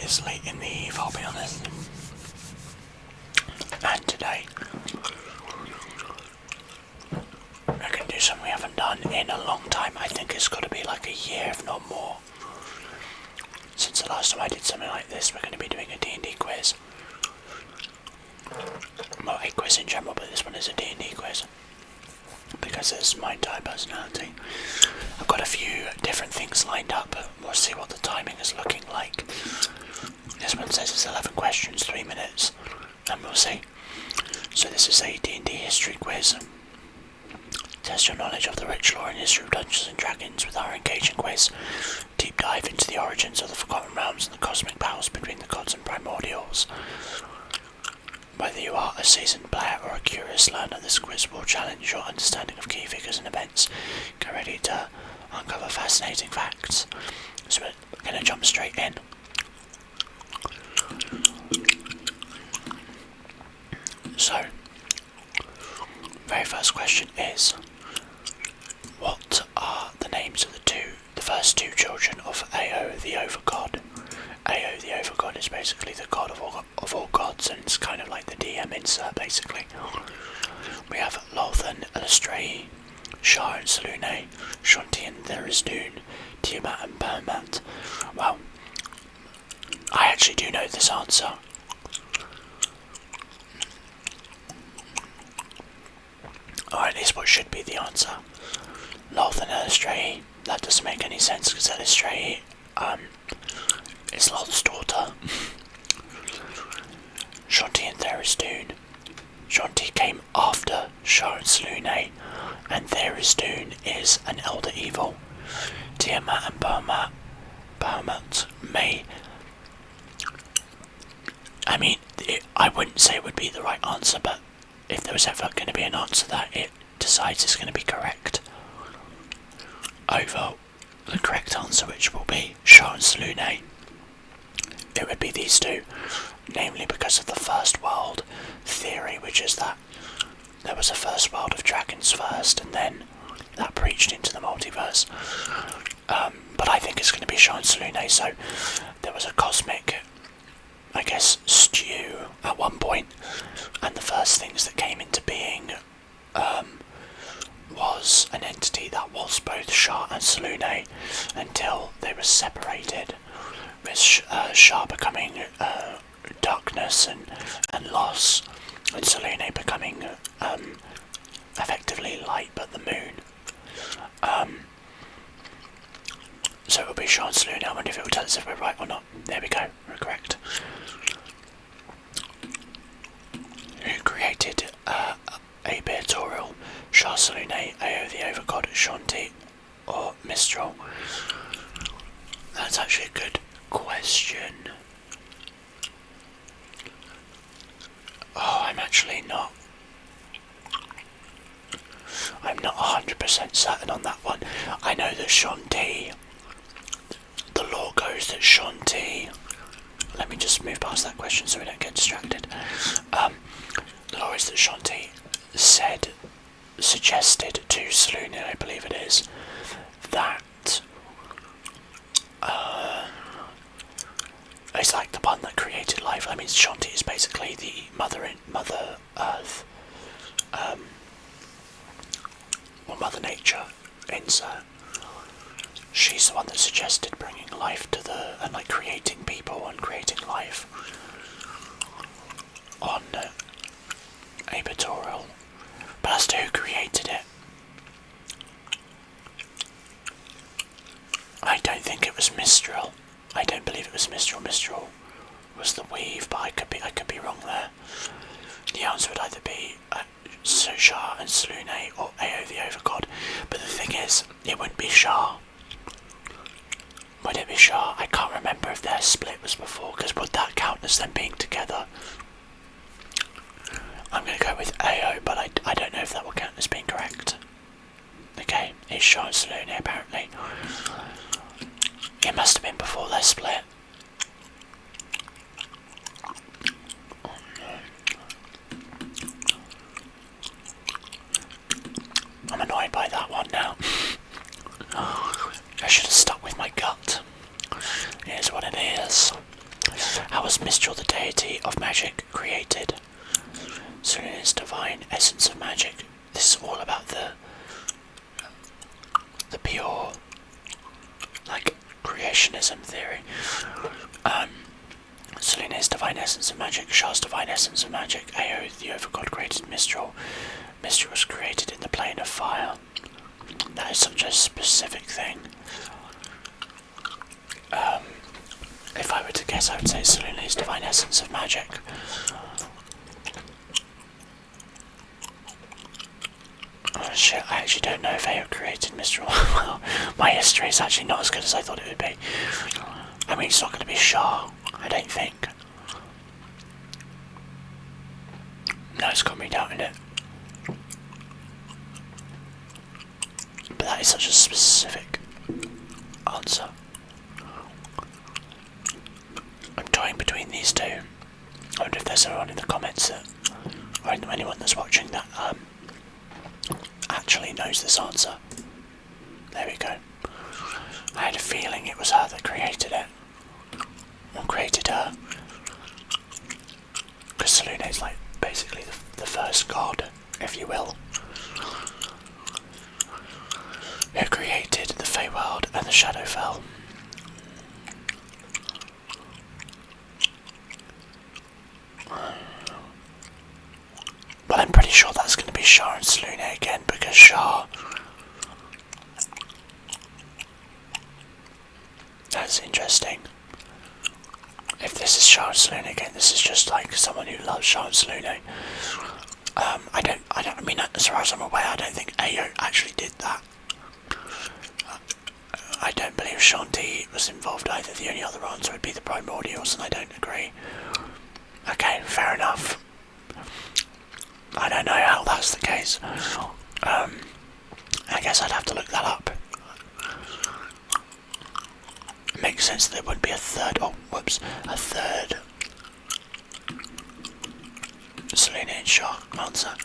is late in the eve, I'll be honest. And today, we're going to do something we haven't done in a long time. I think it's got to be like a year, if not more. Since the last time I did something like this, we're going to be doing a D&D quiz. Well, a quiz in general, but this one is a D&D quiz. Because it's my entire personality. I've got a few different things lined up, but we'll see what the timing is looking like. This one says it's 11 questions, 3 minutes, and we'll see. So this is a D&D history quiz. Test your knowledge of the rich lore and history of Dungeons and Dragons with our engaging quiz. Deep dive into the origins of the Forgotten Realms and the cosmic battles between the gods and primordials. Whether you are a seasoned player or a curious learner, this quiz will challenge your understanding of key figures and events. Get ready to uncover fascinating facts. So we're going to jump straight in. So, very first question is, what are the names of the first two children of Ao the Overgod? Ao the Overgod is basically the god of all gods, and it's kind of like the DM insert, basically. We have Lothan, Elestrae, Shar and Selûne, Shanti and Therisdune, Tiamat and Bahamut. Well, I actually do know this answer. Or at least what should be the answer. Lothan and Elestrae, that doesn't make any sense because Elestrae, is Lot's daughter. Shanti and Therisdune. Shanti came after Shar and Selûne, and Therisdune is an elder evil. Tiamat and Bahamut may... I mean, I wouldn't say it would be the right answer, but if there was ever going to be an answer that it decides is going to be correct over the correct answer, which will be Shar and Selûne, it would be these two, namely because of the first world theory, which is that there was a first world of dragons first, and then that breached into the multiverse. But I think it's going to be Shar and Selûne. So there was a cosmic, I guess, stew at one point, and the first things that came into being was an entity that was both Shar and Selûne until they were separated, with Shar becoming darkness and loss, and Selûne becoming effectively light but the moon. So it will be Shar and Selûne. I wonder if it will tell us if we're right or not. There we go, we're correct. Who created Abertorial, Shar, Selûne, Ao the Overgod, Shanti, or Mistral? That's actually a good question. Oh, I'm not 100% certain on that one. I know that Shanti, the lore goes that Shanti, let me just move past that question so we don't get distracted. The lore is that Shanti suggested to Selûne, I believe it is, that it's like the one that created life. I mean, Shanti is basically the Mother Earth, or Mother Nature insert. She's the one that suggested bringing life to and like creating people and creating life on Abertorial. But as to who created it, I don't think it was Mistral. I don't believe it was Mistral. Mistral was the weave, but I could be wrong there. The answer would either be Shar and Selûne or Ao the Overgod. But the thing is, it wouldn't be Shar. Would it be Shar? I can't remember if their split was before, because would that count as them being together? I'm going to go with Ao, but I don't know if that will count as being correct. Okay, it's Shar and Selûne apparently. It must have been before their split. Oh no. I'm annoyed by that one now. I should have stuck with my gut. It is what it is. deity of magic created. Selene is divine essence of magic. This is all about the pure, like, creationism theory. Selene is divine essence of magic. Shah's divine essence of magic. Ao, the overgod, created Mistral. Mistral was created in the plane of fire. That is such a specific thing. If I were to guess, I would say Selene is divine essence of magic. Oh shit, I actually don't know if Ao created Mistral. Well, my history is actually not as good as I thought it would be. I mean, it's not going to be Shah, I don't think. No, it's got me doubting it. But that is such a specific answer. I'm toying between these two. I wonder if there's anyone in the comments that, or anyone that's watching that actually knows this answer. There we go. I had a feeling it was her that created it. Or created her. Because Selene is like basically the first god, if you will. Who created the Feywild and the Shadowfell. But I'm pretty sure that's going to be Shah and Selene again, because Shah... That's interesting. If this is Shah and Selene again, this is just like someone who loves Shah and Selene. I mean, as far as I'm aware, I don't think Ao actually did that. I don't believe Shanti was involved either. The only other answer would be the Primordials, and I don't agree. Okay, fair enough. I don't know how that's the case. I guess I'd have to look that up. It makes sense that there would be a third. Oh, whoops, a third. Selene and Shah answer.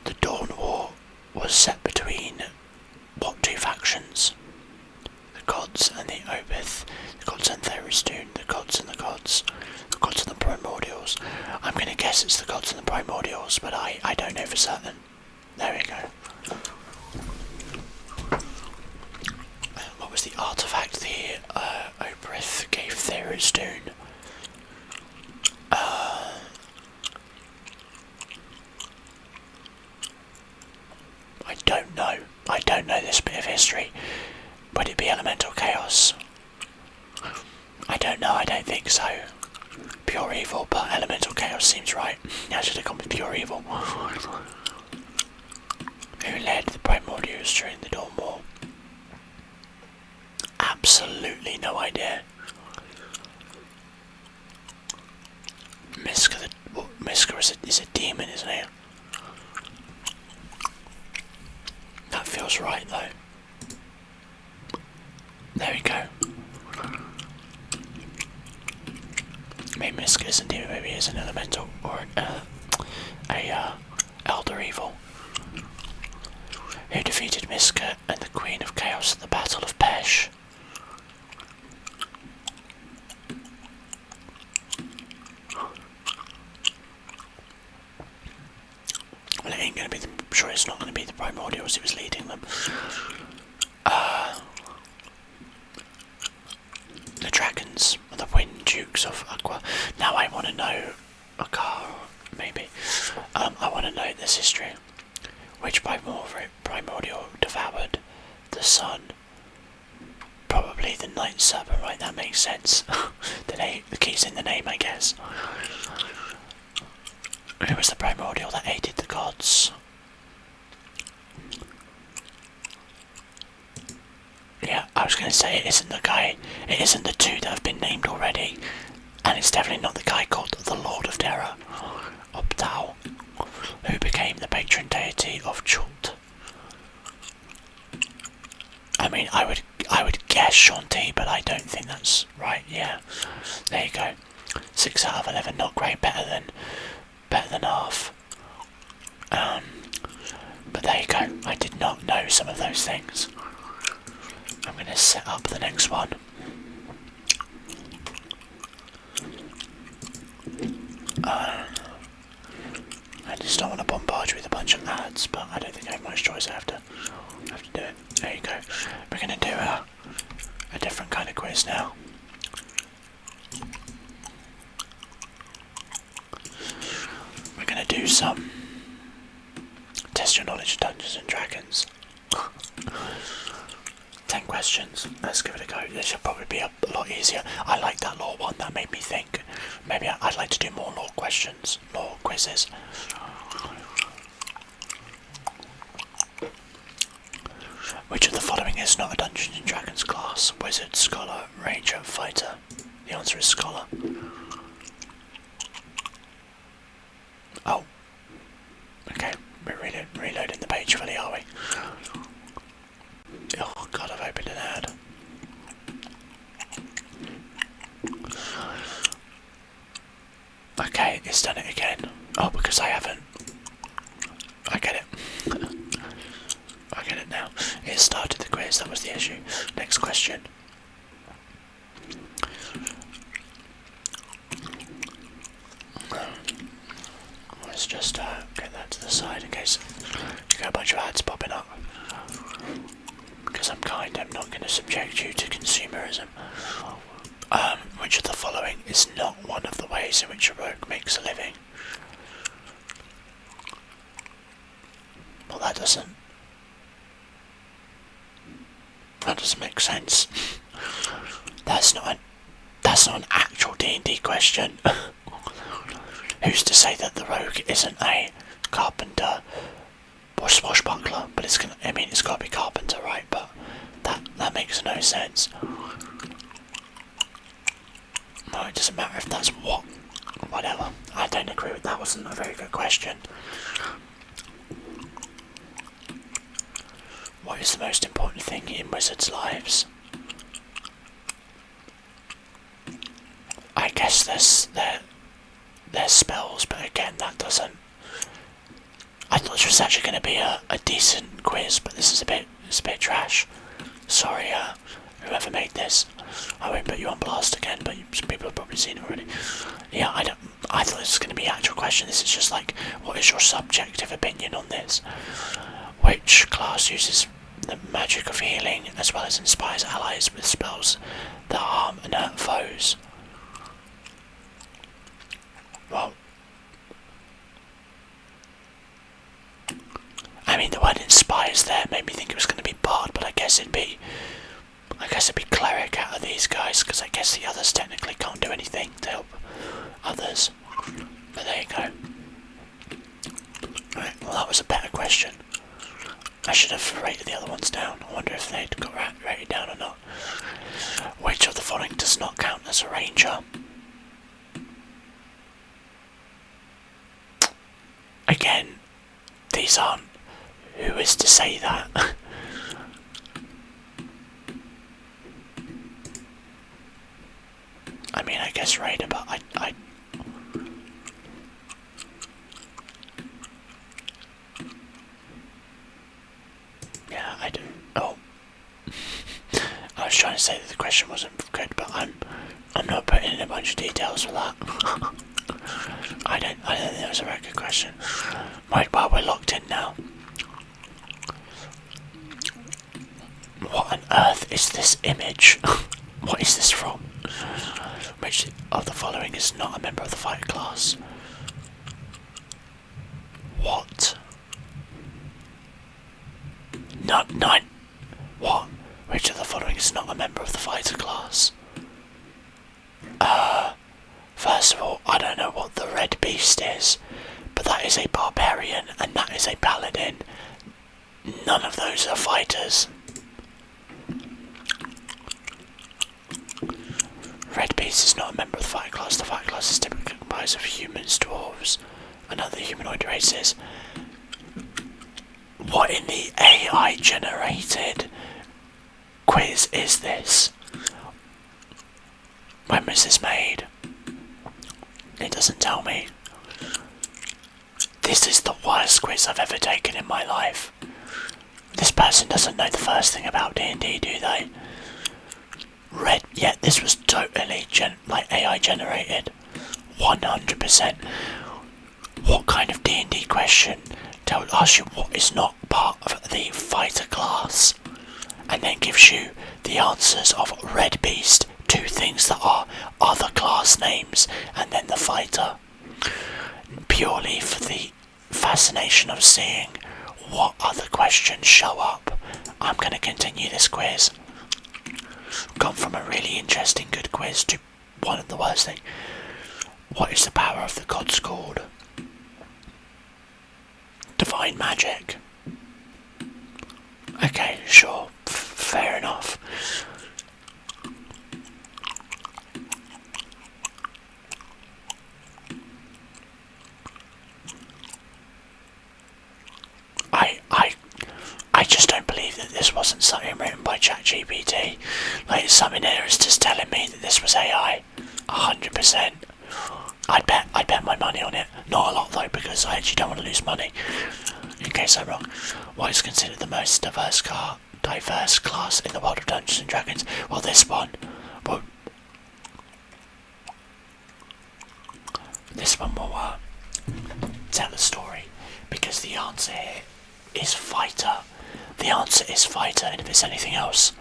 The Dawn War was set between what two factions? The gods and the Obith, the gods and Tharizdun, the gods and the gods, the gods and the Primordials. I'm going to guess it's the gods and the Primordials, but I don't know for certain. There we go. What was the artifact the Obith gave Tharizdun? I don't know. I don't know this bit of history. Would it be elemental chaos? I don't know, I don't think so. Pure evil, but elemental chaos seems right. I should have gone with pure evil. Who led the Primordials during the Dawn War? Absolutely no idea. Miska is a demon, isn't he? That feels right though. There we go. Maybe Miska isn't a demon, maybe he is an elemental or a elder evil. Who defeated Miska and the Queen of Chaos at the Battle of Pesh? Well, it ain't going to be I'm sure it's not going to be the Primordials who was leading them. The dragons, the Wind Dukes of Aqua. Now I want to know, maybe. I want to know this history. Which primordial devoured the sun? Probably the Night Serpent, right? That makes sense. The key's in the name, I guess. Who was the primordial that aided the gods? Yeah, I was going to say it isn't the guy. It isn't the two that have been named already, and it's definitely not the guy called the Lord of Terror, Optau, who became the patron deity of Chult. I mean, I would guess Shanti, but I don't think that's right. Yeah, there you go. 6 out of 11, not great. Better than half. But there you go. I did not know some of those things. I'm going to set up the next one. words, but I don't think I have much choice. I have to do it. There you go. We're going to do a different kind of quiz now. We're going to do some test your knowledge of Dungeons and Dragons. 10 questions. Let's give it a go. This should probably be a lot easier. I like that lore one. That made me think. Maybe I'd like to do more lore questions, more quizzes. Which of the following is not a Dungeons and Dragons class? Wizard, Scholar, Ranger, Fighter? The answer is Scholar. Oh. Okay, we're reloading the page fully, are we? Oh god, I've opened an ad. Okay, it's done it again. Oh, because I haven't. I get it. I get it now. It started the quiz, that was the issue. Next question. Let's just get that to the side in case you get a bunch of ads popping up. Because I'm not going to subject you to consumerism. Which of the following is not one of the ways in which a rogue makes a living? Well, that doesn't make sense. That's not an actual D&D question. Who's to say that the rogue isn't a carpenter or swashbuckler? But it's got to be carpenter, right? But that makes no sense. No, it doesn't matter if that's whatever. I don't agree with that. Wasn't a very good question. What is the most important thing in wizards' lives? I guess there's spells, but again, that doesn't. I thought this was actually going to be a decent quiz, but this is a bit trash. Sorry, whoever made this. I won't put you on blast again, but people have probably seen it already. Yeah, I thought this was going to be an actual question. This is just like, what is your subjective opinion on this? Which class uses the magic of healing as well as inspires allies with spells that harm and hurt foes? Well, I mean, the word inspires there made me think it was going to be bard, but I guess it'd be cleric out of these guys, because I guess the others technically can't do anything to help others. But there you go. Right, well, that was a better question. I should have rated the other ones down. I wonder if they'd got rated down or not. Which of the following does not count as a ranger? Again, these aren't. Who is to say that? I mean, I guess Raider, but I yeah, I do. Oh, I was trying to say that the question wasn't good, but I'm not putting in a bunch of details for that. I don't think that was a very good question. Right, well, we're locked in now. What on earth is this image? What is this from? Which of the following is not a member of the fighter class? What? Nine. What? Which of the following is not a member of the fighter class? First of all, I don't know what the red beast is, but that is a barbarian and that is a paladin. None of those are fighters. Red beast is not a member of the fighter class. The fighter class is typically comprised of humans, dwarves, and other humanoid races. What in the AI generated quiz is this? When was this made? It doesn't tell me. This is the worst quiz I've ever taken in my life. This person doesn't know the first thing about D&D, do they? Yeah, this was totally AI generated. 100%. What kind of D&D question asks you what is not part of the fighter class, and then gives you the answers of red beast, two things that are other class names, and then the fighter. Purely for the fascination of seeing what other questions show up, I'm going to continue this quiz. Gone from a really interesting good quiz to one of the worst things. What is the power of the gods called? Divine magic. Okay, sure, fair enough. I just don't believe that this wasn't something written by ChatGPT. Like, something here is just telling me that this was AI. 100%. I'd bet my money on it. Not a lot though, because I actually don't want to lose money. In case I'm wrong. What is considered the most diverse class in the world of Dungeons and Dragons? Well, this one. Well, this one will tell a story, because the answer here is fighter. The answer is fighter, and if it's anything else,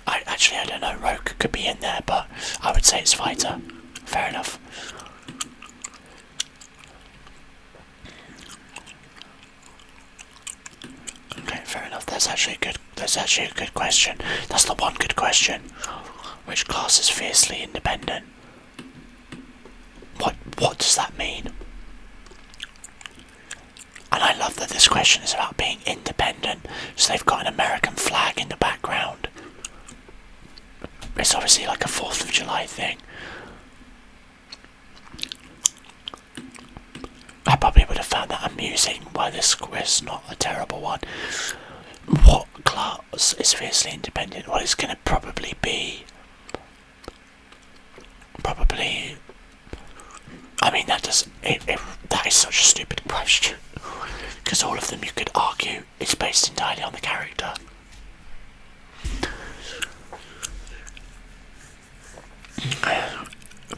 I don't know, rogue could be in there, but I would say it's fighter. Fair enough. Okay, fair enough. That's actually a good question. That's the one good question. Which class is fiercely independent? What does that mean? And I love that this question is about being independent, so they've got an American flag in the background. It's obviously like a 4th of July thing. I probably would have found that amusing, why this quiz not a terrible one. What class is fiercely independent? Well, it's going to probably be... I mean, that is such a stupid question. Because all of them, you could argue, is based entirely on the character.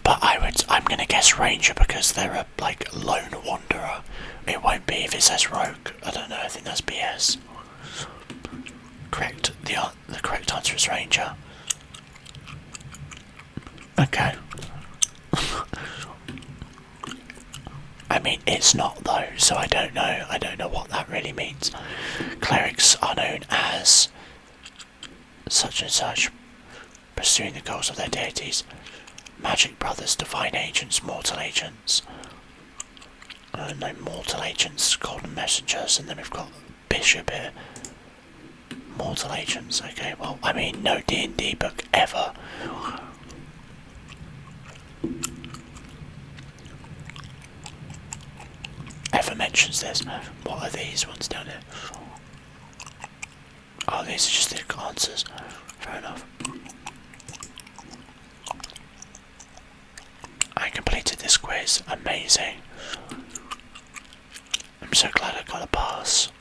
But I'm gonna guess Ranger, because they're a, like, lone wanderer. It won't be if it says Rogue. I don't know, I think that's BS. Correct, the correct answer is Ranger. Okay. I mean, it's not though, so I don't know what that really means. Clerics are known as such and such, pursuing the goals of their deities. Magic brothers, divine agents, mortal agents. No, mortal agents, golden messengers, and then we've got bishop here. Mortal agents, okay, well, I mean, no D&D book ever mentions this. What are these ones down here? Oh, these are just the answers. Fair enough. I completed this quiz. Amazing. I'm so glad I got a pass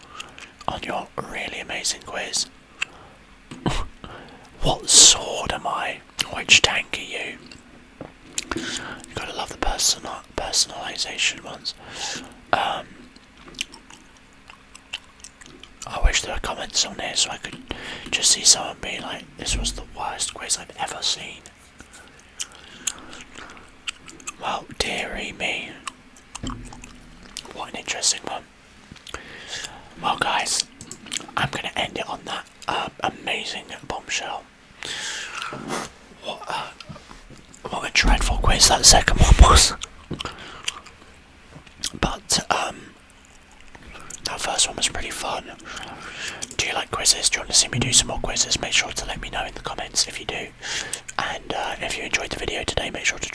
on your really amazing quiz. What sword am I? Which tank are you? You gotta love the personalisation ones. I wish there were comments on here so I could just see someone be like, this was the worst quiz I've ever seen. Well, dearie me. What an interesting one. Well guys, I'm going to end it on that amazing bombshell. What a dreadful quiz that second one was. But that first one was pretty fun. Do you like quizzes? Do you want to see me do some more quizzes? Make sure to let me know in the comments if you do. And if you enjoyed the video today, make sure to